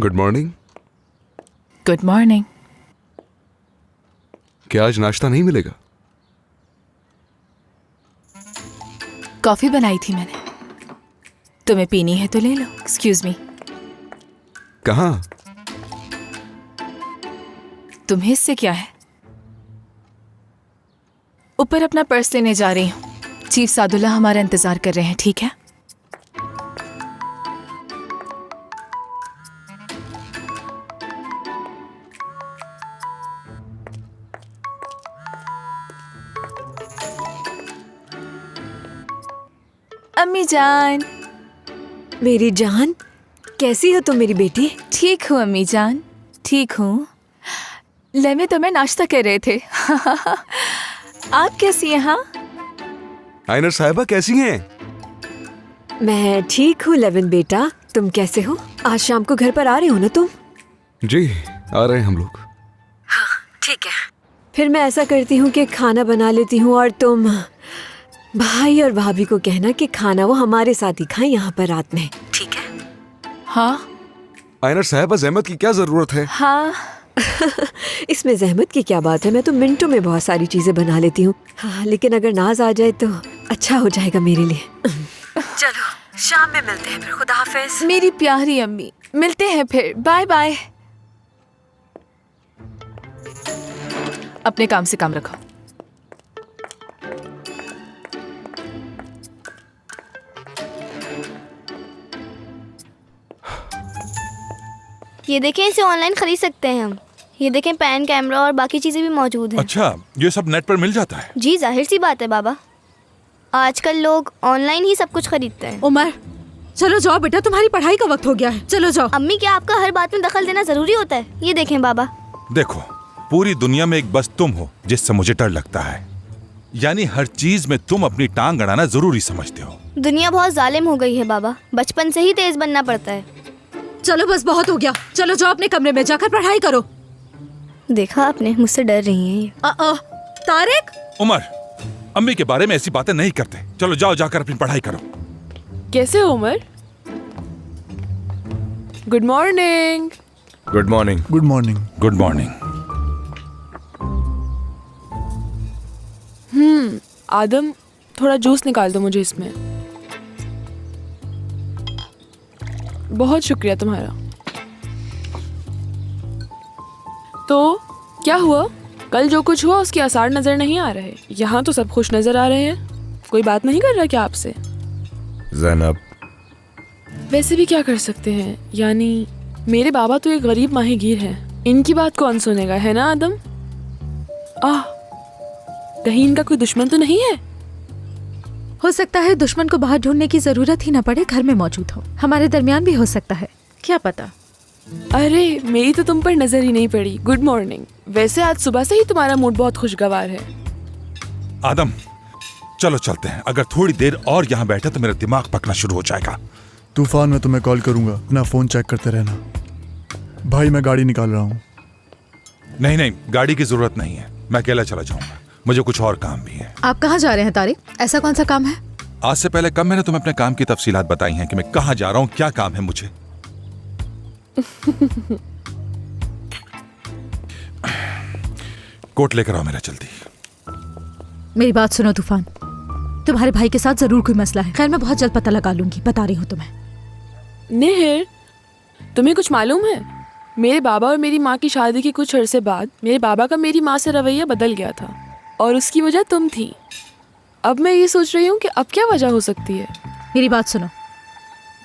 Good morning. Good morning. क्या आज नाश्ता नहीं मिलेगा? कॉफी बनाई थी मैंने, तुम्हें पीनी है तो ले लो। Excuse me. कहाँ? तुम्हें इससे क्या है? ऊपर अपना पर्स लेने जा रही हूँ। चीफ सादुल्ला हमारा इंतजार कर रहे हैं, ठीक है? अम्मी जान। मेरी जान, कैसी हो तुम मेरी बेटी? ठीक हूँ अम्मी जान, ठीक हूँ। लेमे तो मैं नाश्ता कर रहे थे। आप कैसी हैं? हाँ, आइनर साहिबा कैसी हैं? मैं ठीक हूँ लेविन बेटा, तुम कैसे हो? आज शाम को घर पर आ रहे हो ना तुम? जी आ रहे हैं हम लोग। ठीक है, फिर मैं ऐसा करती हूँ कि खाना बना लेती हूँ और तुम भाई और भाभी को कहना कि खाना वो हमारे साथ ही खाएं यहाँ पर रात में, ठीक है? हाँ, आइनर साहिबा जहमत की क्या जरूरत है? हाँ। इसमें जहमत की क्या बात है, मैं तो मिनटों में बहुत सारी चीजें बना लेती हूँ। हाँ, लेकिन अगर नाज आ जाए तो अच्छा हो जाएगा मेरे लिए। चलो शाम में मिलते हैं फिर, खुदा हाफिज। मेरी प्यारी अम्मी, मिलते हैं फिर, बाय बाय। अपने काम से काम रखो। ये देखें, इसे ऑनलाइन खरीद सकते हैं हम। ये देखें, पैन, कैमरा और बाकी चीजें भी मौजूद हैं। अच्छा, ये सब नेट पर मिल जाता है? जी जाहिर सी बात है बाबा, आजकल लोग ऑनलाइन ही सब कुछ खरीदते हैं। उमर, चलो जाओ बेटा, तुम्हारी पढ़ाई का वक्त हो गया है, चलो जाओ। अम्मी, क्या आपका हर बात में दखल देना जरूरी होता है? ये देखें बाबा। देखो, पूरी दुनिया में एक बस तुम हो जिससे मुझे डर लगता है। यानी हर चीज में तुम अपनी टांग अड़ाना जरूरी समझते हो। दुनिया बहुत जालिम हो गई है बाबा, बचपन से ही तेज बनना पड़ता है। चलो बस बहुत हो गया, चलो जाओ अपने कमरे में जाकर पढ़ाई करो। देखा आपने, मुझसे डर रही हैं ये। तारिक, उमर, अम्मी के बारे में ऐसी बातें नहीं करते। चलो जाओ, जाकर अपनी पढ़ाई करो। कैसे हो Umar? Good morning. Good morning. Good morning. Good morning. Adam, थोड़ा जूस निकाल दो मुझे इसमें। बहुत शुक्रिया तुम्हारा। तो क्या हुआ? कल जो कुछ हुआ उसके आसार नजर नहीं आ रहे। यहाँ तो सब खुश नजर आ रहे हैं। कोई बात नहीं कर रहा क्या आपसे? ज़ैनब, वैसे भी क्या कर सकते हैं, यानी मेरे बाबा तो एक गरीब माहीगीर हैं। इनकी बात कौन सुनेगा, है ना आदम? कहीं इनका कोई दुश्मन तो नहीं है? हो सकता है दुश्मन को बाहर ढूंढने की जरूरत ही न पड़े, घर में मौजूद हो। हमारे दरमियान भी हो सकता है, क्या पता। अरे मेरी तो तुम पर नजर ही नहीं पड़ी। Good morning. वैसे आज सुबह से ही तुम्हारा मूड बहुत खुशगवार है। आदम, चलो चलते हैं। अगर थोड़ी देर और यहाँ बैठे तो मेरा दिमाग पकना शुरू हो जाएगा। तूफान, मैं तुम्हें कॉल करूंगा, अपना फोन चेक करते रहना। भाई मैं गाड़ी निकाल रहा हूँ। नहीं नहीं, गाड़ी की जरूरत नहीं है, मैं अकेला चला जाऊंगा। मुझे कुछ और काम भी है। आप कहाँ जा रहे हैं तारिक? ऐसा कौन सा काम है? आज से पहले कब मैंने तुम्हें अपने काम की तफसीलात बताई हैं कि मैं कहाँ जा रहा हूँ, क्या काम है मुझे? कोट लेकर आओ मेरा, जल्दी। मेरी बात सुनो तूफान, तुम्हारे भाई के साथ जरूर कोई मसला है। खैर मैं बहुत जल्द पता लगा लूंगी, बता रही हूँ तुम्हें। नेहर, तुम्हें कुछ मालूम है? मेरे बाबा और मेरी माँ की शादी के कुछ अरसे बाद मेरे बाबा का मेरी माँ से रवैया बदल गया था और उसकी वजह तुम थी। अब मैं ये सोच रही हूँ कि अब क्या वजह हो सकती है। मेरी बात सुनो,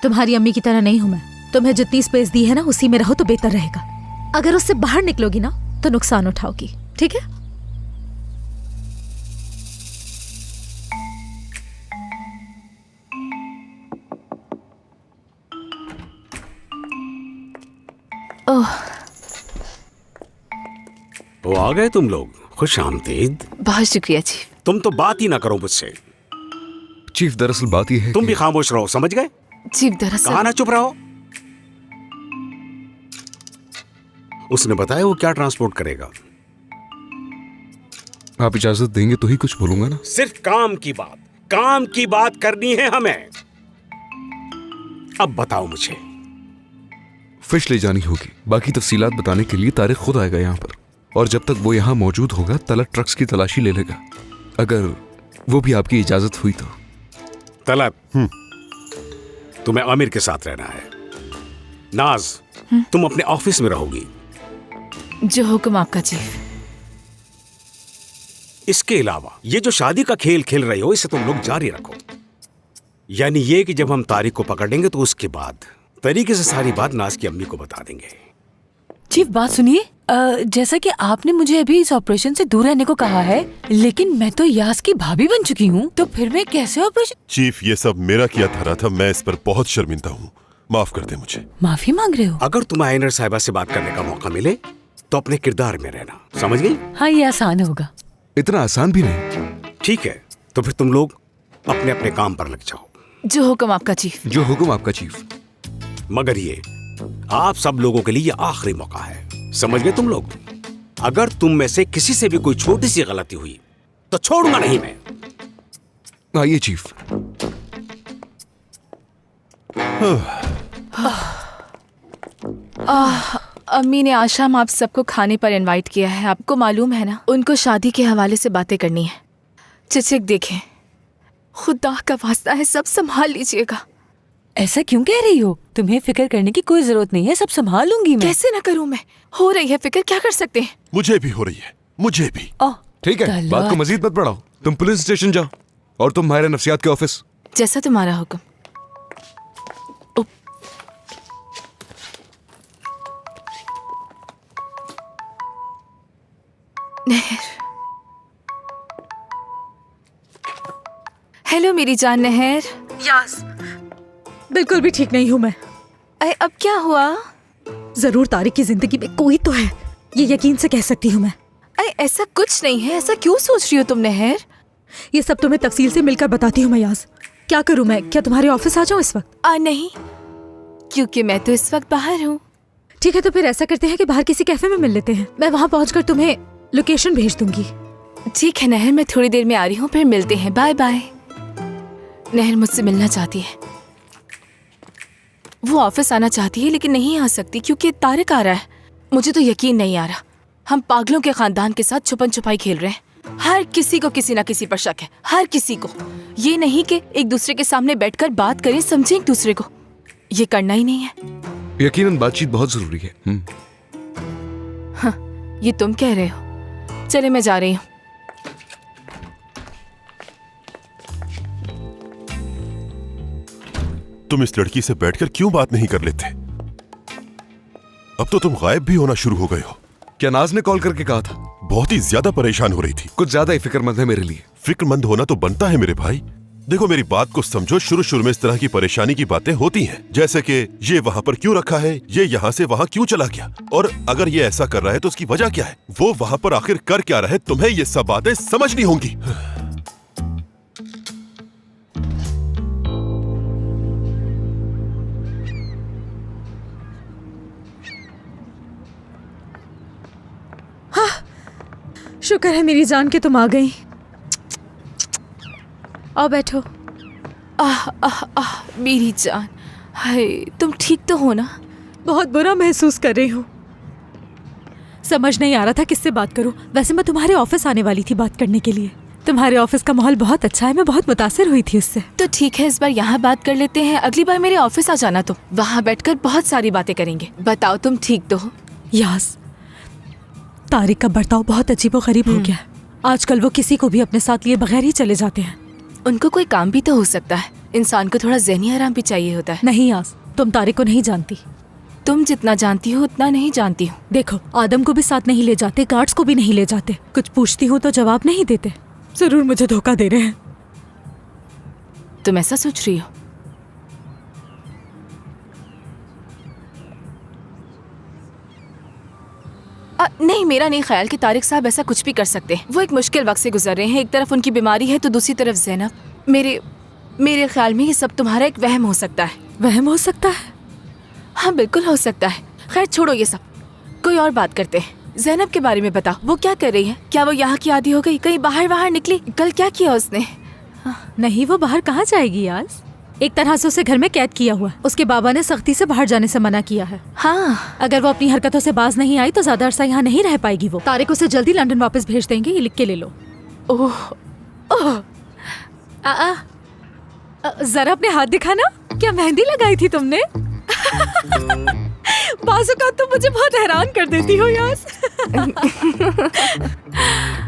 तुम्हारी अम्मी की तरह नहीं हूं मैं। तुम्हें जितनी स्पेस दी है ना, उसी में रहो तो बेहतर रहेगा। अगर उससे बाहर निकलोगी ना तो नुकसान उठाओगी, ठीक है? ओह, वो आ गए तुम लोग, खुश आमदीद। बहुत शुक्रिया चीफ। तुम तो बात ही ना करो मुझसे। चीफ दरअसल बात यह है तुम भी खामोश रहो, समझ गए? चीफ दरअसल कहा ना चुप रहो। उसने बताया वो क्या ट्रांसपोर्ट करेगा। आप इजाजत देंगे तो ही कुछ बोलूंगा ना। सिर्फ काम की बात करनी है हमें। अब बताओ मुझे, फिश ले जानी होगी। बाकी तफसीलात बताने के लिए तारिक खुद आएगा यहाँ पर, और जब तक वो यहाँ मौजूद होगा तलत ट्रक्स की तलाशी ले लेगा, अगर वो भी आपकी इजाजत हुई तो। तलब, तुम्हें आमिर के साथ रहना है। नाज, तुम अपने ऑफिस में रहोगी। जो हुक्म आपका चीफ। इसके अलावा ये जो शादी का खेल खेल रहे हो इसे तुम लोग जारी रखो। यानी ये कि जब हम तारिक को पकड़ेंगे तो उसके बाद तरीके से सारी बात नाज की अम्मी को बता देंगे। चीफ बात सुनिए, जैसा कि आपने मुझे अभी इस ऑपरेशन से दूर रहने को कहा है, लेकिन मैं तो यास की भाभी बन चुकी हूँ, तो फिर मैं कैसे ऑपरेशन? चीफ, ये सब मेरा किया धरा था, मैं इस पर बहुत शर्मिंदा हूँ, माफ कर दे मुझे। माफी मांग रहे हो? अगर तुम्हें आइनर साहिबा से बात करने का मौका मिले तो अपने किरदार में रहना, समझ गई? हाँ, ये आसान होगा। इतना आसान भी नहीं। ठीक है, तो फिर तुम लोग अपने अपने काम पर लग जाओ। जो हुक्म आपका चीफ। जो हुक्म आपका चीफ। मगर ये आप सब लोगों के लिए ये आखिरी मौका है, समझ गए तुम लोग? अगर तुम में से किसी से भी कोई छोटी सी गलती हुई तो छोड़ूंगा नहीं मैं। आइए चीफ। अम्मी ने आज शाम आप सबको खाने पर इनवाइट किया है। आपको मालूम है ना, उनको शादी के हवाले से बातें करनी है। चिचिक देखें, खुदा का वास्ता है, सब संभाल लीजिएगा। ऐसा क्यों कह रही हो? तुम्हें फिक्र करने की कोई जरूरत नहीं है, सब संभाल लूंगी मैं। कैसे ना करूं मैं? हो रही है फिक्र, क्या कर सकते हैं? मुझे भी हो रही है, मुझे भी। ठीक है, बात को मजीद मत बढ़ाओ। तुम पुलिस स्टेशन जाओ और तुम माहिर नफ्सियात के ऑफिस। जैसा तुम्हारा हुक्म। नहर। हेलो मेरी जान नहर। यास, बिल्कुल भी ठीक नहीं हूँ मैं। अरे अब क्या हुआ? जरूर तारिक की जिंदगी में कोई तो है, ये यकीन से कह सकती हूँ मैं। अरे ऐसा कुछ नहीं है। ऐसा क्यों सोच रही हो तुम नहर? ये सब तुम्हें तफसील से मिलकर बताती हूँ मैं। यास, क्या करूँ मैं? क्या तुम्हारे ऑफिस आ जाऊँ इस वक्त? नहीं, क्योंकि मैं तो इस वक्त बाहर हूँ। ठीक है, तो फिर ऐसा करते हैं कि बाहर किसी कैफे में मिल लेते हैं। मैं वहाँ पहुँचकर तुम्हें लोकेशन भेज दूंगी। ठीक है नहर, मैं थोड़ी देर में आ रही हूँ, फिर मिलते हैं। Bye bye. नहर मुझसे मिलना चाहती है। वो ऑफिस आना चाहती है लेकिन नहीं आ सकती क्योंकि तारिक आ रहा है। मुझे तो यकीन नहीं आ रहा। हम पागलों के खानदान के साथ छुपन छुपाई खेल रहे हैं। हर किसी को किसी ना किसी पर शक है, हर किसी को। ये नहीं कि एक दूसरे के सामने बैठकर बात करें, समझें एक दूसरे को। ये करना ही नहीं है। यकीनन बातचीत बहुत जरूरी है। हाँ, ये तुम कह रहे हो। चले, मैं जा रही हूँ। तुम इस लड़की से बैठकर क्यों बात नहीं कर लेते? अब तो तुम गायब भी होना शुरू हो गए हो। क्या नाज ने कॉल करके कहा था? बहुत ही ज्यादा परेशान हो रही थी। कुछ ज्यादा ही फिक्रमंद है मेरे लिए। फिक्रमंद होना तो बनता है मेरे भाई। देखो, मेरी बात को समझो। शुरू में इस तरह की परेशानी की बातें होती हैं, जैसे कि ये वहाँ पर क्यों रखा है, ये यहाँ से वहाँ क्यों चला गया, और अगर ये ऐसा कर रहा है तो उसकी वजह क्या है, वो वहाँ पर आखिर कर क्या रहा है। तुम्हें ये सब बातें समझनी होंगी। शुक्र है मेरी जान के तुम आ गई। आओ बैठो। मेरी जान, हाय, तुम ठीक तो हो ना? बहुत बुरा महसूस कर रही हूँ। समझ नहीं आ रहा था किससे बात करूँ। वैसे मैं तुम्हारे ऑफिस आने वाली थी बात करने के लिए। तुम्हारे ऑफिस का माहौल बहुत अच्छा है, मैं बहुत मुतासिर हुई थी उससे। तो ठीक है, इस बार यहाँ बात कर लेते हैं। अगली बार मेरे ऑफिस आ जाना, तो वहाँ बैठकर बहुत सारी बातें करेंगे। बताओ, तुम ठीक तो हो? यास, तारिक का बर्ताव बहुत अजीबोगरीब हो गया है। आजकल वो किसी को भी अपने साथ लिए बगैर ही चले जाते हैं। उनको कोई काम भी तो हो सकता है। इंसान को थोड़ा ज़हनी आराम भी चाहिए होता है। नहीं यास, तुम तारिक को नहीं जानती। तुम जितना जानती हो उतना नहीं जानती हूँ। देखो, आदम को भी साथ नहीं ले जाते, गार्ड्स को भी नहीं ले जाते। कुछ पूछती हूँ तो जवाब नहीं देते। जरूर मुझे धोखा दे रहे हैं। तुम ऐसा सोच रही हो? नहीं, मेरा नहीं ख्याल कि तारिक साहब ऐसा कुछ भी कर सकते हैं। वो एक मुश्किल वक्त से गुजर रहे हैं। एक तरफ उनकी बीमारी है तो दूसरी तरफ ज़ैनब। मेरे ख्याल में ये सब तुम्हारा एक वहम हो सकता है। वहम हो सकता है? हाँ, बिल्कुल हो सकता है। खैर छोड़ो ये सब, कोई और बात करते हैं। ज़ैनब के बारे में बताओ, वो क्या कर रही है? क्या वो यहाँ की आदी हो गई? कहीं बाहर निकली? कल क्या किया उसने? नहीं, वो बाहर कहाँ जाएगी यार? एक तरह से उसे घर में कैद किया हुआ है। उसके बाबा ने सख्ती से बाहर जाने से मना किया है। हाँ, अगर वो अपनी हरकतों से बाज नहीं आई तो ज्यादा अरसा यहाँ नहीं रह पाएगी वो। तारिक उसे जल्दी लंदन वापस भेज देंगे, ये लिख के ले लो। ओह ओह, जरा अपने हाथ दिखाना, क्या मेहंदी लगाई थी तुमने? बाजू का तुम मुझे बहुत हैरान कर देती हो यार।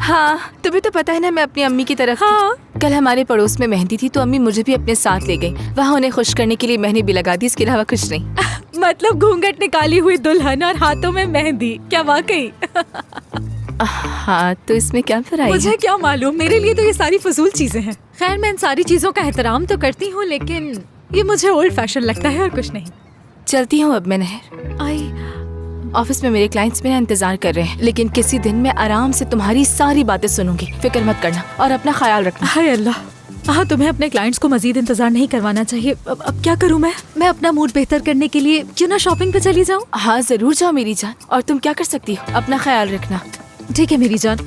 हाँ, तुम्हें तो पता है ना मैं अपनी अम्मी की तरफ थी। हाँ। कल हमारे पड़ोस में मेहंदी थी तो अम्मी मुझे भी अपने साथ ले गई। वहाँ उन्हें खुश करने के लिए मेहंदी भी लगा दी, इसके अलावा कुछ नहीं। मतलब घूंघट निकाली हुई दुल्हन और हाथों में मेहंदी, क्या वाकई? हाँ, तो इसमें क्या बुराई मुझे है? क्या मालूम, मेरे लिए तो ये सारी फजूल चीजें हैं। खैर, मैं इन सारी चीजों का एहतराम तो करती हूँ, लेकिन ये मुझे ओल्ड फैशन लगता है और कुछ नहीं। चलती हूँ अब मैं नहर। ऑफिस में मेरे क्लाइंट्स मेरा इंतजार कर रहे हैं, लेकिन किसी दिन मैं आराम से तुम्हारी सारी बातें सुनूंगी। फिक्र मत करना और अपना ख्याल रखना। हाय अल्लाह, हाँ, तुम्हें अपने क्लाइंट्स को मजीद इंतजार नहीं करवाना चाहिए। अब क्या करूँ मैं अपना मूड बेहतर करने के लिए क्यों ना शॉपिंग पे चली जाऊँ? हाँ, जरूर जाओ मेरी जान। और तुम क्या कर सकती हो, अपना ख्याल रखना। ठीक है मेरी जान।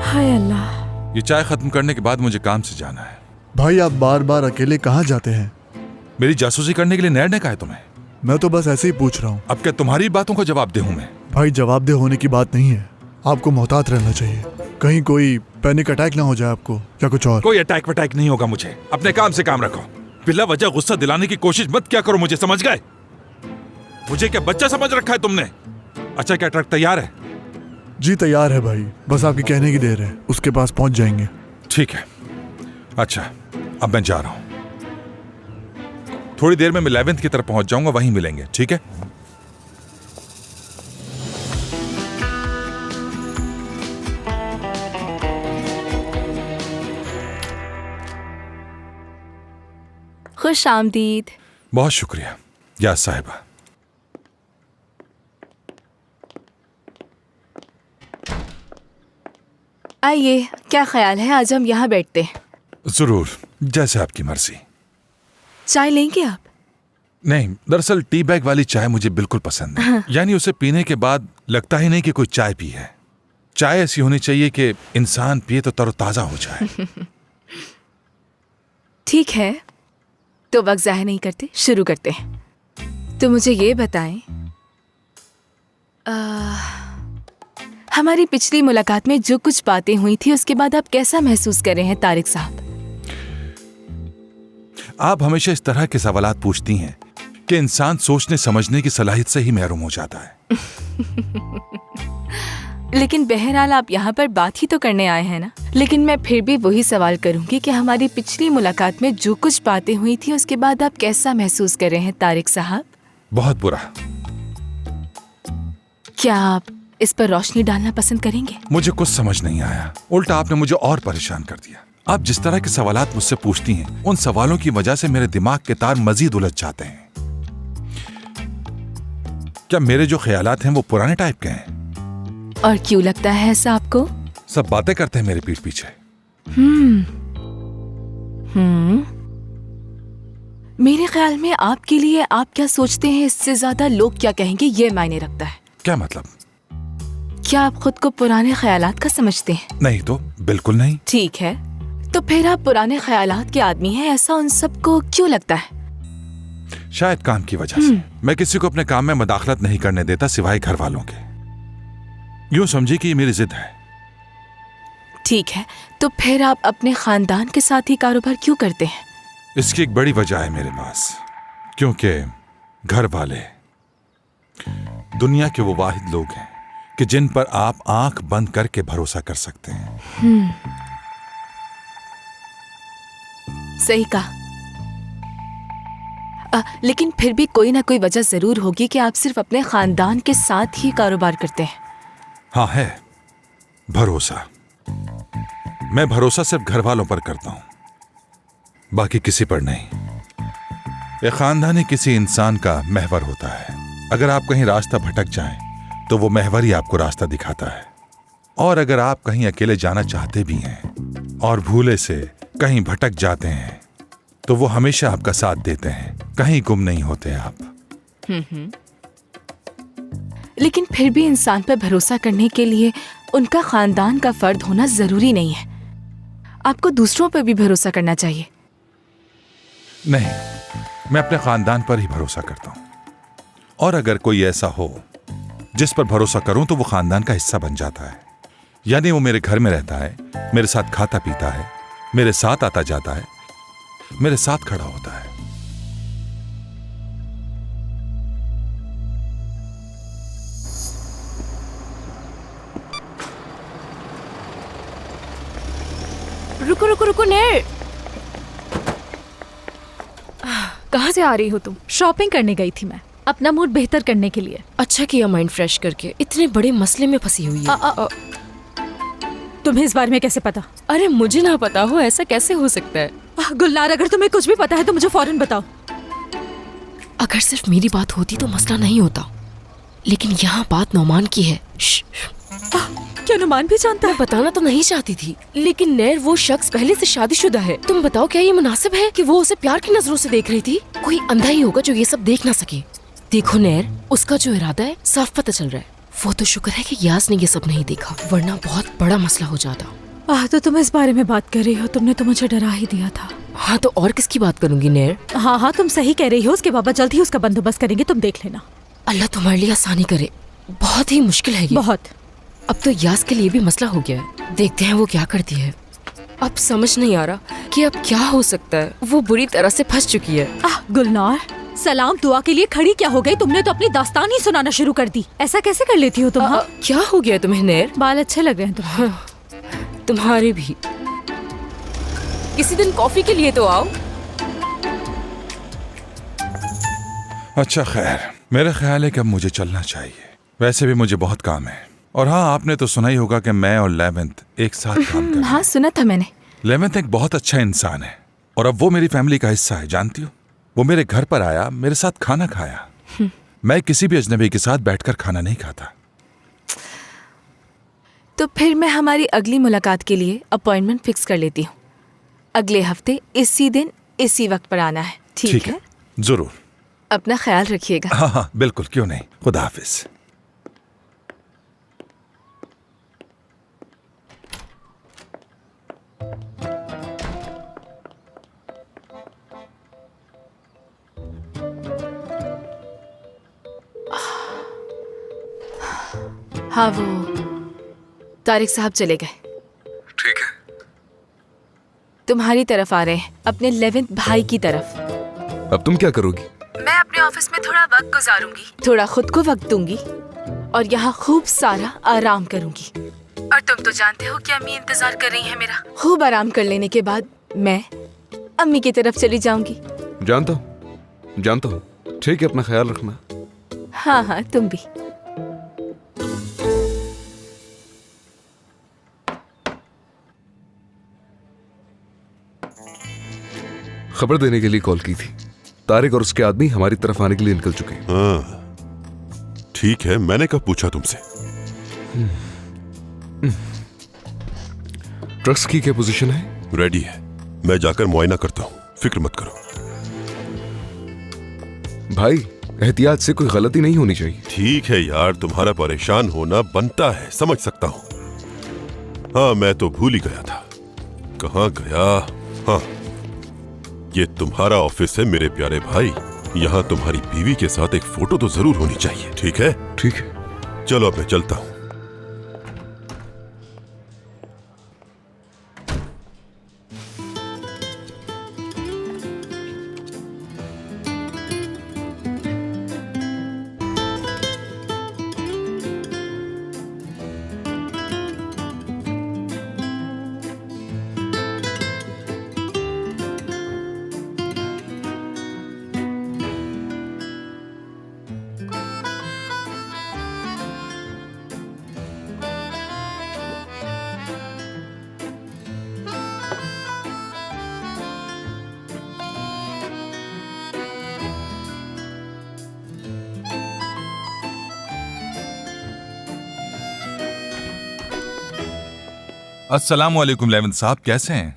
हाय अल्लाह। ये चाय खत्म करने के बाद मुझे काम से जाना है। भाई आप बार बार अकेले कहाँ जाते हैं? मेरी जासूसी करने के लिए नहर ने कहा है तुम्हें? मैं तो बस ऐसे ही पूछ रहा हूँ। अब क्या तुम्हारी बातों का जवाब दे हूँ मैं? भाई जवाबदेह होने की बात नहीं है, आपको मोहतात रहना चाहिए। कहीं कोई पैनिक अटैक ना हो जाए आपको या कुछ और। कोई अटैक वटैक नहीं होगा मुझे। अपने काम से काम रखो। बिला वजह गुस्सा दिलाने की कोशिश मत क्या करो मुझे, समझ गए? मुझे क्या बच्चा समझ रखा है तुमने? अच्छा, क्या ट्रक तैयार है? जी तैयार है भाई, बस आपकी कहने की देर है, उसके पास पहुंच जाएंगे। ठीक है। अच्छा, अब मैं जा रहा हूं। थोड़ी देर में मैं 11th की तरफ पहुंच जाऊंगा, वहीं मिलेंगे, ठीक है? खुश आमदीद। बहुत शुक्रिया या साहिबा। आइए, क्या ख्याल है आज हम यहाँ बैठते हैं? जरूर, जैसे आपकी मर्जी। चाय लेंगे आप? नहीं, दरअसल टी बैग वाली चाय मुझे बिल्कुल पसंद है। यानी उसे पीने के बाद लगता ही नहीं कि कोई चाय पी है। चाय ऐसी होनी चाहिए कि इंसान पिए तो तरोताजा हो जाए। ठीक है, तो वक्त जाहिर नहीं करते, शुरू करते हैं। तो मुझे ये बताएं, हमारी पिछली मुलाकात में जो कुछ बातें हुई थी उसके बाद आप कैसा महसूस कर रहे हैं तारिक साहब? आप हमेशा इस तरह के सवालात पूछती हैं कि इंसान सोचने समझने की सलाहियत से ही महरूम हो जाता है। लेकिन बहरहाल आप यहाँ पर बात ही तो करने आए हैं ना। लेकिन मैं फिर भी वही सवाल करूंगी कि हमारी पिछली मुलाकात में जो कुछ बातें हुई थी उसके बाद आप कैसा महसूस कर रहे हैं तारिक साहब? बहुत बुरा। क्या आप इस पर रोशनी डालना पसंद करेंगे? मुझे कुछ समझ नहीं आया, उल्टा आपने मुझे और परेशान कर दिया। आप जिस तरह के सवालात मुझसे पूछती हैं, उन सवालों की वजह से मेरे दिमाग के तार मजीद उलझ जाते हैं। क्या मेरे जो ख्यालात हैं वो पुराने टाइप के हैं? और क्यों लगता है ऐसा आपको? सब बातें करते हैं मेरे पीठ पीछे। मेरे ख्याल में आपके लिए आप क्या सोचते हैं इससे ज्यादा लोग क्या कहेंगे ये मायने रखता है। क्या मतलब? क्या आप खुद को पुराने ख्यालात का समझते हैं? नहीं तो बिल्कुल नहीं। ठीक है, तो फिर आप पुराने ख्यालात के आदमी हैं, ऐसा उन सबको क्यों लगता है? शायद काम की वजह से। मैं किसी को अपने काम में मदाखलत नहीं करने देता सिवाय घर वालों के। यूं समझिए कि ये मेरी जिद है। ठीक है, तो फिर आप अपने खानदान के साथ ही कारोबार क्यों करते हैं? इसकी एक बड़ी वजह है मेरे पास, क्योंकि घर वाले दुनिया के वो वाहिद लोग हैं कि जिन पर आप आंख बंद करके भरोसा कर सकते हैं। सही कहा। लेकिन फिर भी कोई ना कोई वजह जरूर होगी कि आप सिर्फ अपने खानदान के साथ ही कारोबार करते हैं। हाँ है, भरोसा। मैं भरोसा सिर्फ घर वालों पर करता हूं, बाकी किसी पर नहीं। एक खानदान ही किसी इंसान का महवर होता है। अगर आप कहीं रास्ता भटक जाएं, तो वो महवर ही आपको रास्ता दिखाता है। और अगर आप कहीं अकेले जाना चाहते भी हैं और भूले से कहीं भटक जाते हैं, तो वो हमेशा आपका साथ देते हैं, कहीं गुम नहीं होते आप। लेकिन फिर भी इंसान पर भरोसा करने के लिए उनका खानदान का फर्द होना जरूरी नहीं है। आपको दूसरों पर भी भरोसा करना चाहिए। नहीं, मैं अपने खानदान पर ही भरोसा करता हूं, और अगर कोई ऐसा हो जिस पर भरोसा करूं तो वो खानदान का हिस्सा बन जाता है। यानी वो मेरे घर में रहता है, मेरे साथ खाता पीता है, मेरे साथ आता जाता है, मेरे साथ खड़ा होता है। रुको रुको रुको नेर, कहाँ से आ रही हो तुम? शॉपिंग करने गई थी मैं, अपना मूड बेहतर करने के लिए। अच्छा किया माइंड फ्रेश करके, इतने बड़े मसले में फंसी हुई है। तुम्हें इस बारे में कैसे पता? अरे मुझे ना पता हो ऐसा कैसे हो सकता है? गुलनार, अगर तुम्हें कुछ भी पता है तो मुझे फौरन बताओ। अगर सिर्फ मेरी बात होती तो मसला नहीं होता, लेकिन यहाँ बात नौमान की है। क्या नुमान भी जानता है? बताना तो नहीं चाहती थी, लेकिन नैर वो शख्स पहले से शादीशुदा है। तुम बताओ क्या ये मुनासिब है कि वो उसे प्यार की नजरों से देख रही थी? कोई अंधा ही होगा जो ये सब देख ना सके। देखो नैर, उसका जो इरादा है साफ पता चल रहा है। वो तो शुक्र है कि यास ने ये सब नहीं देखा, वरना बहुत बड़ा मसला हो जाता। तो तुम इस बारे में बात कर रही हो? तुमने तो मुझे डरा ही दिया था। हाँ तो और किसकी बात करूंगी नैर? हाँ, तुम सही कह रही हो। उसके बाबा जल्द ही उसका बंदोबस्त करेंगे, तुम देख लेना। अल्लाह तुम्हारे लिए आसानी करे। बहुत ही मुश्किल है ये। बहुत। अब तो यास के लिए भी मसला हो गया है। देखते हैं वो क्या करती है। अब समझ नहीं आ रहा कि अब क्या हो सकता है। वो बुरी तरह से फंस चुकी है। गुलनार, सलाम दुआ के लिए खड़ी क्या हो गई? तुमने तो अपनी दास्तान ही सुनाना शुरू कर दी। ऐसा कैसे कर लेती हो तुम? क्या हो गया तुम्हें नैर? बाल अच्छे लग रहे हैं तुम्हारे। तुम्हारे भी। किसी दिन कॉफी के लिए तो आओ। अच्छा खैर, मेरा ख्याल है कि अब मुझे चलना चाहिए। वैसे भी मुझे बहुत काम है। और हाँ, आपने तो सुना ही होगा कि मैं और लेवेंथ एक साथ काम कर। हाँ, सुना था मैंने। लेवेंथ एक बहुत अच्छा इंसान है, और अब वो मेरी फैमिली का हिस्सा है, जानती हो। वो मेरे घर पर आया, मेरे साथ खाना खाया। मैं किसी भी अजनबी के साथ बैठकर खाना नहीं खाता। तो फिर मैं हमारी अगली मुलाकात के लिए अपॉइंटमेंट फिक्स कर लेती हूँ। अगले हफ्ते इसी दिन इसी वक्त पर आना है। ठीक है? जरूर। अपना ख्याल रखिएगा। हाँ, बिल्कुल, क्यों नहीं। खुदा हाफिज। हाँ, वो तारिक साहब चले गए। ठीक है। तुम्हारी तरफ आ रहे हैं, अपने 11th भाई की तरफ। अब तुम क्या करोगी? मैं अपने ऑफिस में थोड़ा वक्त गुजारूंगी, थोड़ा खुद को वक्त दूंगी, और यहाँ खूब सारा आराम करूंगी। और तुम तो जानते हो कि अम्मी इंतजार कर रही है मेरा। खूब आराम कर लेने के बाद मैं अम्मी की तरफ चली जाऊंगी। जानता हूँ। ठीक है, अपना ख्याल रखना। हाँ, तुम भी। खबर देने के लिए कॉल की थी। तारिक और उसके आदमी हमारी तरफ आने के लिए निकल चुके हैं। हाँ, ठीक है। मैंने कब पूछा तुमसे? ट्रक्स की क्या पोजीशन है? रेडी है। मैं जाकर मुआयना करता हूँ, फिक्र मत करो। भाई, एहतियात से कोई गलती नहीं होनी चाहिए। ठीक है यार, तुम्हारा परेशान होना बनता है, समझ सकता हूँ। हाँ, मैं तो भूल ही गया था। कहाँ गया? हाँ, ये तुम्हारा ऑफिस है मेरे प्यारे भाई। यहाँ तुम्हारी बीवी के साथ एक फोटो तो जरूर होनी चाहिए। ठीक है? ठीक है। चलो अब मैं चलता हूँ। अस्सलाम वालेकुम लेवेंथ साहब, कैसे हैं?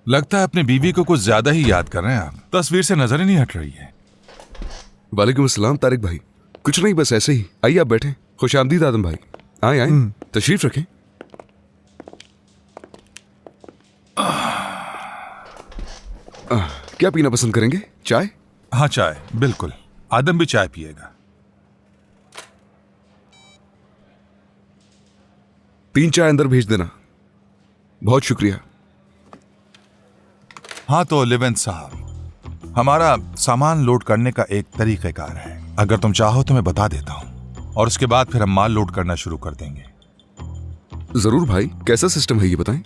लगता है अपनी बीवी को कुछ ज्यादा ही याद कर रहे हैं आप। तस्वीर से नजर ही नहीं हट रही है। वालेकुम अस्सलाम तारिक भाई। कुछ नहीं, बस ऐसे ही। आइए आप बैठें। खुश आमदीद आदम भाई। आए आए, तशरीफ रखें। क्या पीना पसंद करेंगे? चाय? हाँ चाय, बिल्कुल। आदम भी चाय पिएगा। 3 चाय अंदर भेज देना। बहुत शुक्रिया। हाँ तो लिवेंट साहब, हमारा सामान लोड करने का एक तरीक़ेकार है। अगर तुम चाहो तो मैं बता देता हूँ, और उसके बाद फिर हम माल लोड करना शुरू कर देंगे। जरूर भाई, कैसा सिस्टम है ये बताएं।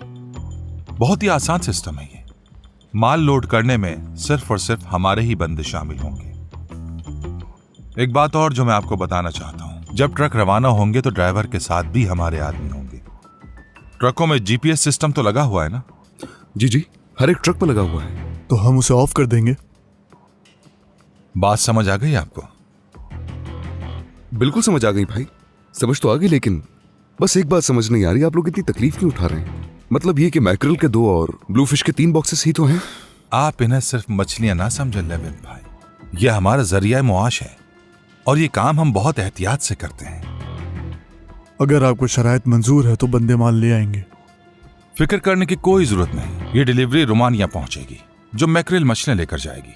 बहुत ही आसान सिस्टम है ये। माल लोड करने में सिर्फ और सिर्फ हमारे ही बंदे शामिल होंगे। एक बात और जो मैं आपको बताना चाहता हूं, जब ट्रक रवाना होंगे तो ड्राइवर के साथ भी हमारे आदमी होंगे। ट्रकों में जीपीएस सिस्टम तो लगा हुआ है ना? जी जी, हर एक ट्रक में लगा हुआ है। तो हम उसे ऑफ कर देंगे। बात समझ आ गई आपको? बिल्कुल समझ आ गई भाई, समझ तो आ गई, लेकिन बस एक बात समझ नहीं आ रही, आप लोग इतनी तकलीफ क्यों उठा रहे हैं? मतलब ये कि मैकरल के 2 और ब्लू फिश के 3 बॉक्सेस ही तो हैं। आप इन्हें सिर्फ मछलियां ना समझे लेविन भाई, यह हमारा जरिया मुआश है और ये काम हम बहुत एहतियात से करते हैं। अगर आपको शराइत मंजूर है तो बंदे माल ले आएंगे। फिक्र करने की कोई जरूरत नहीं। ये डिलीवरी रोमानिया पहुंचेगी, जो मैकरेल मछलियां लेकर जाएगी।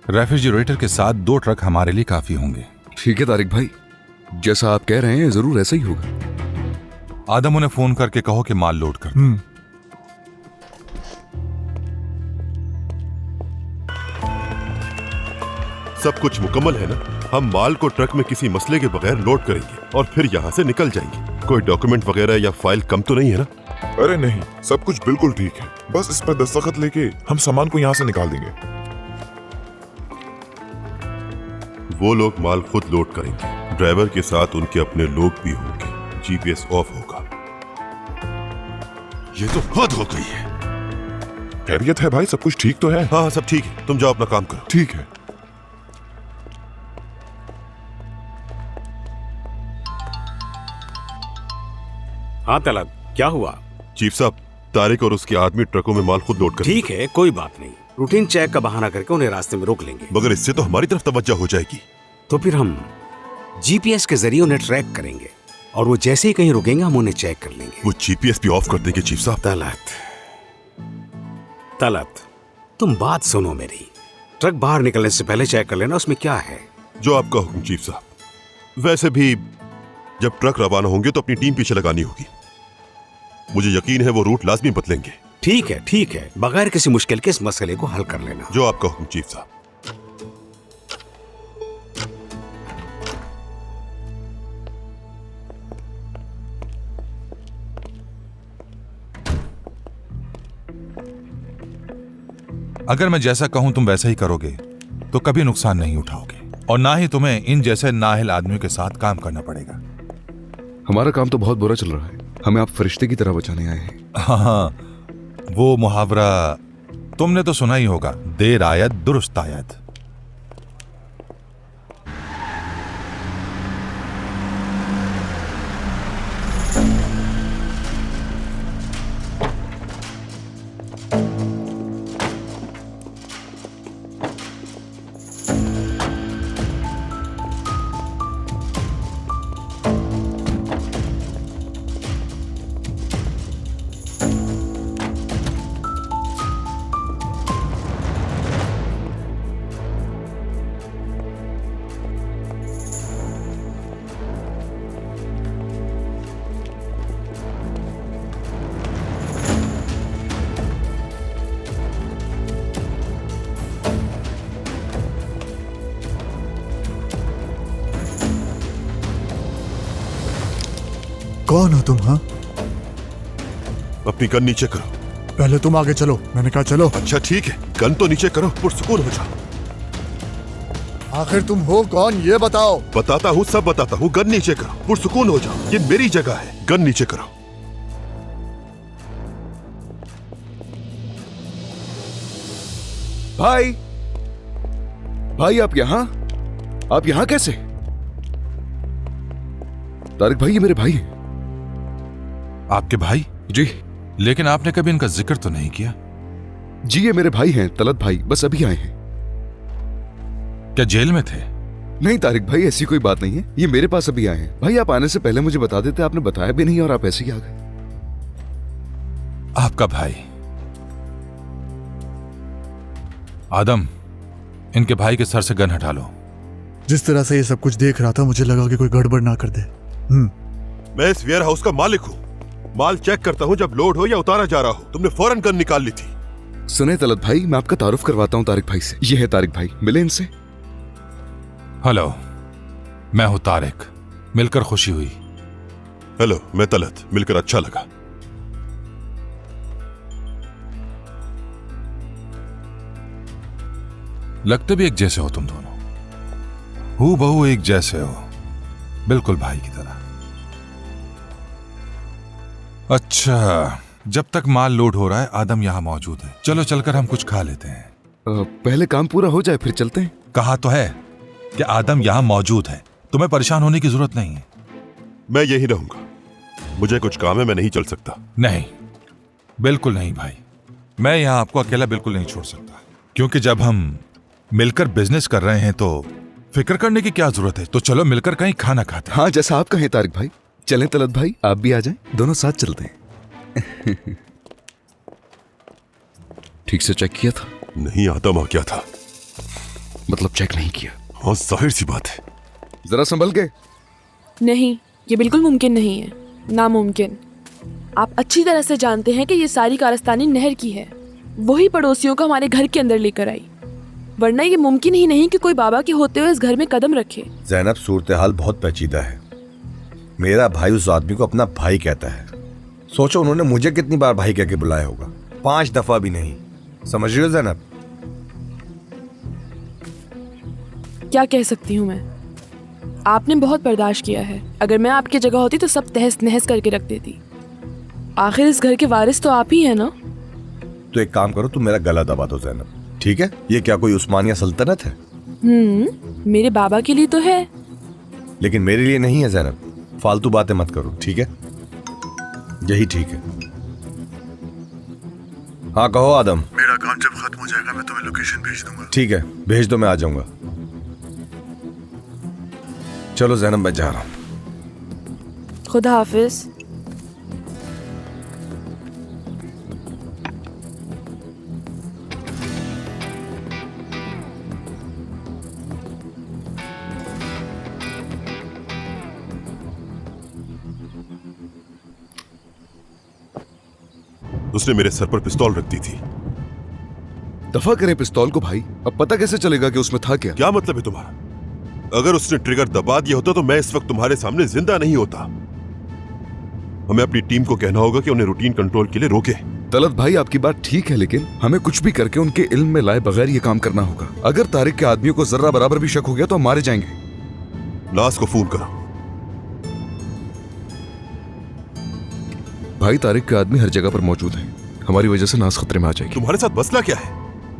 रेफ्रिजरेटर के साथ 2 ट्रक हमारे लिए काफी होंगे। ठीक है तारिक भाई, जैसा आप कह रहे हैं जरूर ऐसा ही होगा। आदम उन्हें फोन करके कहो कि माल लोड कर दे। सब कुछ मुकम्मल है ना? हम माल को ट्रक में किसी मसले के बगैर लोड करेंगे और फिर यहाँ से निकल जाएंगे। कोई डॉक्यूमेंट वगैरह या फाइल कम तो नहीं है ना? अरे नहीं, सब कुछ बिल्कुल ठीक है। बस इस पर दस्तखत लेके हम सामान को यहाँ से निकाल देंगे। वो लोग माल खुद लोड करेंगे। ड्राइवर के साथ उनके अपने लोग भी होंगे। जीपीएस ऑफ होगा। ये तो हद हो गई है। खैरियत है भाई? सब कुछ ठीक तो है? हाँ सब ठीक है, तुम जाओ अपना काम करो। ठीक है। हाँ तलत, क्या हुआ? चीफ साहब, तारिक और उसके आदमी ट्रकों में माल खुद लोड कर। ठीक है, कोई बात नहीं। रूटीन चेक का बहाना करके उन्हें रास्ते में रोक लेंगे। मगर इससे तो हमारी तरफ तवज्जो हो जाएगी। तो फिर हम जीपीएस के जरिए उन्हें ट्रैक करेंगे और वो जैसे ही कहीं रुकेंगे हम उन्हें चेक कर लेंगे। वो जीपीएस भी ऑफ कर देंगे चीफ साहब। तलत, तुम बात सुनो मेरी। ट्रक बाहर निकलने से पहले चेक कर लेना उसमें क्या है। जो आपका हुक्म चीफ साहब। वैसे भी जब ट्रक रवाना होंगे तो अपनी टीम पीछे लगानी होगी। मुझे यकीन है वो रूट लाजमी बदलेंगे। ठीक है, बगैर किसी मुश्किल के इस मसले को हल कर लेना। जो आपका हुक्म चीफ साहब। अगर मैं जैसा कहूं तुम वैसा ही करोगे तो कभी नुकसान नहीं उठाओगे, और ना ही तुम्हें इन जैसे नाअहल आदमियों के साथ काम करना पड़ेगा। हमारा काम तो बहुत बुरा चल रहा है, हमें आप फरिश्ते की तरह बचाने आए हैं। हाँ, वो मुहावरा तुमने तो सुना ही होगा, देर आयत दुरुस्त आयत। कौन हो तुम? हाँ, अपनी गन नीचे करो। पहले तुम आगे चलो। मैंने कहा चलो। अच्छा ठीक है, गन तो नीचे करो, पुरसुकून हो जाओ। आखिर तुम हो कौन ये बताओ। बताता हूँ, सब बताता हूँ। गन नीचे करो, पुरसुकून हो जाओ। ये मेरी जगह है। गन नीचे करो। भाई आप यहाँ कैसे? तारिक भाई, ये मेरे भाई हैं। आपके भाई? जी। लेकिन आपने कभी इनका जिक्र तो नहीं किया। जी, ये मेरे भाई हैं, तलत भाई, बस अभी आए हैं। क्या जेल में थे? नहीं तारिक भाई, ऐसी कोई बात नहीं है, ये मेरे पास अभी आए हैं। भाई आप आने से पहले मुझे बता देते, आपने बताया भी नहीं और आप ऐसे ही आ गए। आपका भाई आदम, इनके भाई के सर से गन हटा लो। जिस तरह से ये सब कुछ देख रहा था मुझे लगा कि कोई गड़बड़ ना कर दे। मैं इस वेयर हाउस का मालिक हूँ। माल चेक करता हूँ जब लोड हो या उतारा जा रहा हो। तुमने फौरन गन निकाल ली थी। सुने तलत भाई, मैं आपका तारुफ करवाता हूँ तारिक भाई से। ये है तारिक भाई, मिले इनसे। हेलो, मैं हूं तारिक, मिलकर खुशी हुई। हेलो, मैं तलत, मिलकर अच्छा लगा। लगते भी एक जैसे हो तुम दोनों, हूबहू एक जैसे हो, बिल्कुल भाई की तरह। अच्छा, जब तक माल लोड हो रहा है आदम यहां मौजूद है। चलो चलकर हम कुछ खा लेते हैं। पहले काम पूरा हो जाए फिर चलते हैं। कहा तो है कि आदम यहां मौजूद है, तुम्हें परेशान होने की जरूरत नहीं है। मैं यही रहूंगा, मुझे कुछ काम है, मैं नहीं चल सकता। नहीं, बिल्कुल नहीं भाई, मैं यहां आपको अकेला बिल्कुल नहीं छोड़ सकता। क्योंकि जब हम मिलकर बिजनेस कर रहे हैं तो फिक्र करने की क्या जरूरत है। तो चलो मिलकर कहीं खाना खाते हैं। हाँ, जैसा आप कहें तारिक भाई। चलें तलत भाई, आप भी आ जाएं, दोनों साथ चलते हैं। ठीक से चेक किया था? नहीं, आदम आ गया था। मतलब चेक नहीं किया? हाँ, जाहिर सी बात है। जरा संभल के। नहीं, ये बिल्कुल मुमकिन नहीं है, नामुमकिन। आप अच्छी तरह से जानते हैं कि ये सारी कारस्तानी नहर की है। वही पड़ोसियों को हमारे घर के अंदर लेकर आई, वरना ये मुमकिन ही नहीं कि कोई बाबा के होते हुए इस घर में कदम रखे। ज़ैनब, सूरत हाल बहुत पेचीदा है। मेरा भाई उस आदमी को अपना भाई कहता है। सोचो उन्होंने मुझे कितनी बार भाई कह के बुलाया होगा, 5 दफा भी नहीं। समझ रही हो ज़ैनब? क्या कह सकती हूँ मैं? आपने बहुत बर्दाश्त किया है। अगर मैं आपकी जगह होती तो सब तहस नहस करके रख देती। आखिर इस घर के वारिस तो आप ही है ना। तो एक काम करो, तुम मेरा गला दबा दो ज़ैनब, ठीक है? ये क्या कोई उस्मानिया सल्तनत है? मेरे बाबा के लिए तो है, लेकिन मेरे लिए नहीं है ज़ैनब। फालतू बातें मत करो, ठीक है? यही ठीक है। हाँ कहो आदम। मेरा काम जब खत्म हो जाएगा मैं तुम्हें लोकेशन भेज दूंगा। ठीक है, भेज दो, मैं आ जाऊंगा। चलो ज़ैनब, मैं जा रहा हूं। खुदा हाफिज। उसने मेरे सर पर पिस्तौल रख दी थी। दफा करें पिस्तौल को भाई। अब पता कैसे चलेगा कि उसमें था क्या? क्या मतलब है तुम्हारा? अगर उसने ट्रिगर दबा दिया होता तो मैं इस वक्त तुम्हारे सामने जिंदा नहीं होता। हमें अपनी टीम को कहना होगा कि उन्हें रूटीन कंट्रोल के लिए रोके। तलत भाई, आपकी बात ठीक है, लेकिन हमें कुछ भी करके उनके इल्म में लाए बगैर ये काम करना होगा। अगर तारिक के आदमियों को जर्रा बराबर भी शक हो गया तो हम मारे जाएंगे। नाज को फोन करो। भाई, तारिक के आदमी हर जगह पर मौजूद हैं। हमारी वजह से नाज खतरे में आ जाएगी। तुम्हारे साथ मसला क्या है?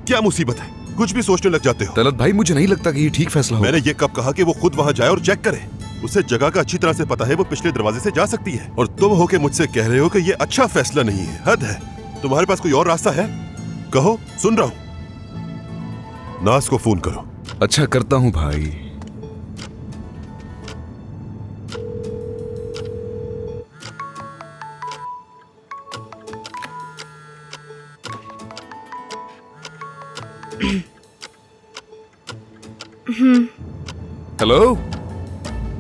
क्या मुसीबत है? कुछ भी सोचने लग जाते हो। तलत भाई, मुझे नहीं लगता कि ये ठीक फैसला होगा। मैंने ये कब कहा कि वो खुद वहां जाए और चेक करे? उसे जगह का अच्छी तरह से पता है, वो पिछले दरवाजे से जा सकती है। और तुम होके मुझसे कह रहे हो कि ये अच्छा फैसला नहीं है। हद है। तुम्हारे पास कोई और रास्ता है? कहो, सुन रहा हूं। नाज को फोन करो। अच्छा, करता हूं भाई। हेलो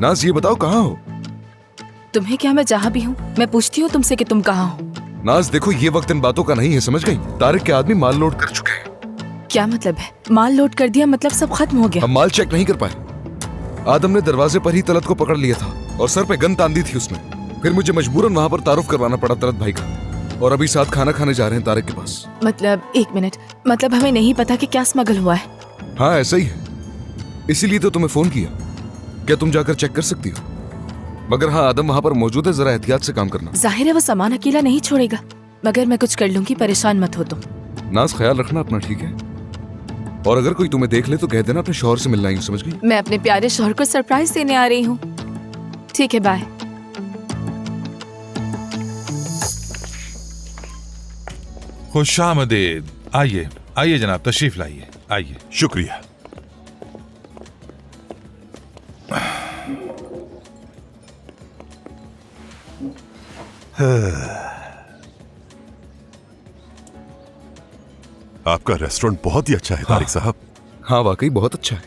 नाज, ये बताओ कहाँ हो? तुम्हें क्या, मैं जहाँ भी हूँ। मैं पूछती हूँ तुमसे कि तुम कहाँ हो। नाज देखो, ये वक्त इन बातों का नहीं है, समझ गई? तारिक के आदमी माल लोड कर चुके हैं। क्या मतलब है? माल लोड कर दिया मतलब सब खत्म हो गया? हम माल चेक नहीं कर पाए। आदम ने दरवाजे पर ही तलत को पकड़ लिया था और सर पे गन तान दी थी उसने। फिर मुझे मजबूरन वहां पर तारुफ करवाना पड़ा तलत भाई का। और अभी साथ खाना खाने जा रहे हैं तारिक के पास। मतलब 1 मिनट, मतलब हमें नहीं पता कि क्या स्मगल हुआ है। हाँ ऐसा ही है, इसीलिए तो तुम्हें फोन किया। क्या तुम जाकर चेक कर सकती हो? मगर हाँ, आदम वहां पर मौजूद है, जरा एहतियात से काम करना। जाहिर है वो सामान अकेला नहीं छोड़ेगा, मगर मैं कुछ कर लूंगी, परेशान मत हो तुम। नाज, ख्याल रखना अपना, ठीक है? और अगर कोई तुम्हें देख ले तो कह देना अपने शौहर से मिलना ही, समझ गई? मैं अपने प्यारे शौहर को सरप्राइज देने आ रही हूँ। ठीक है, बाय। खुशामदीद। आइए आइए जनाब, तशरीफ लाइए, आइए। शुक्रिया। आपका रेस्टोरेंट बहुत ही अच्छा है तारिक साहब। हाँ वाकई बहुत अच्छा है।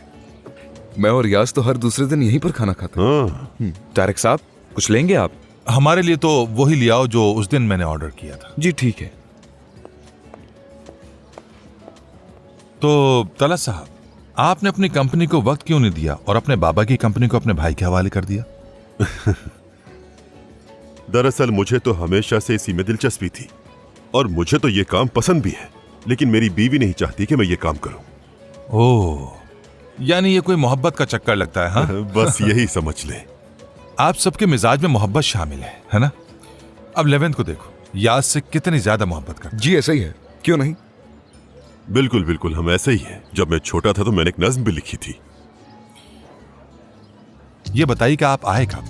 मैं और यास तो हर दूसरे दिन यहीं पर खाना खाते हैं। तारिक साहब कुछ लेंगे आप? हमारे लिए तो वही ले आओ जो उस दिन मैंने ऑर्डर किया था। जी ठीक है। तो तलत साहब, आपने अपनी कंपनी को वक्त क्यों नहीं दिया और अपने बाबा की कंपनी को अपने भाई के हवाले कर दिया? दरअसल मुझे तो हमेशा से इसी में दिलचस्पी थी और मुझे तो ये काम पसंद भी है, लेकिन मेरी बीवी नहीं चाहती कि मैं ये काम करूं। ओह, यानी ये कोई मोहब्बत का चक्कर लगता है? हाँ? बस यही समझ ले। आप सबके मिजाज में मोहब्बत शामिल है ना? अब लेवेंथ को देखो, याद से कितनी ज्यादा मोहब्बत करता। जी ऐसा ही है, क्यों नहीं? बिल्कुल बिल्कुल, हम ऐसे ही हैं। जब मैं छोटा था तो मैंने एक नज्म भी लिखी थी। ये बताइए कि आप आए कब?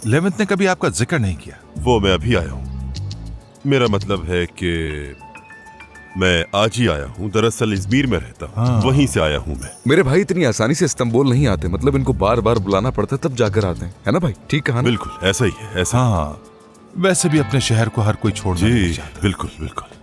लेवेंथ ने कभी आपका जिक्र नहीं किया। वो मैं अभी आया हूं। मेरा मतलब है कि मैं आज ही आया हूं। दरअसल इज़मीर में रहता हूं, वहीं से आया हूं मैं। मेरे भाई इतनी आसानी से इस्तांबुल नहीं आते, मतलब इनको बार बार बुलाना पड़ता है तब जाकर आते हैं, है ना भाई? ठीक कहा ना? बिल्कुल ऐसा ही है, ऐसा। हाँ, वैसे भी अपने शहर को हर कोई छोड़ जी बिल्कुल बिल्कुल।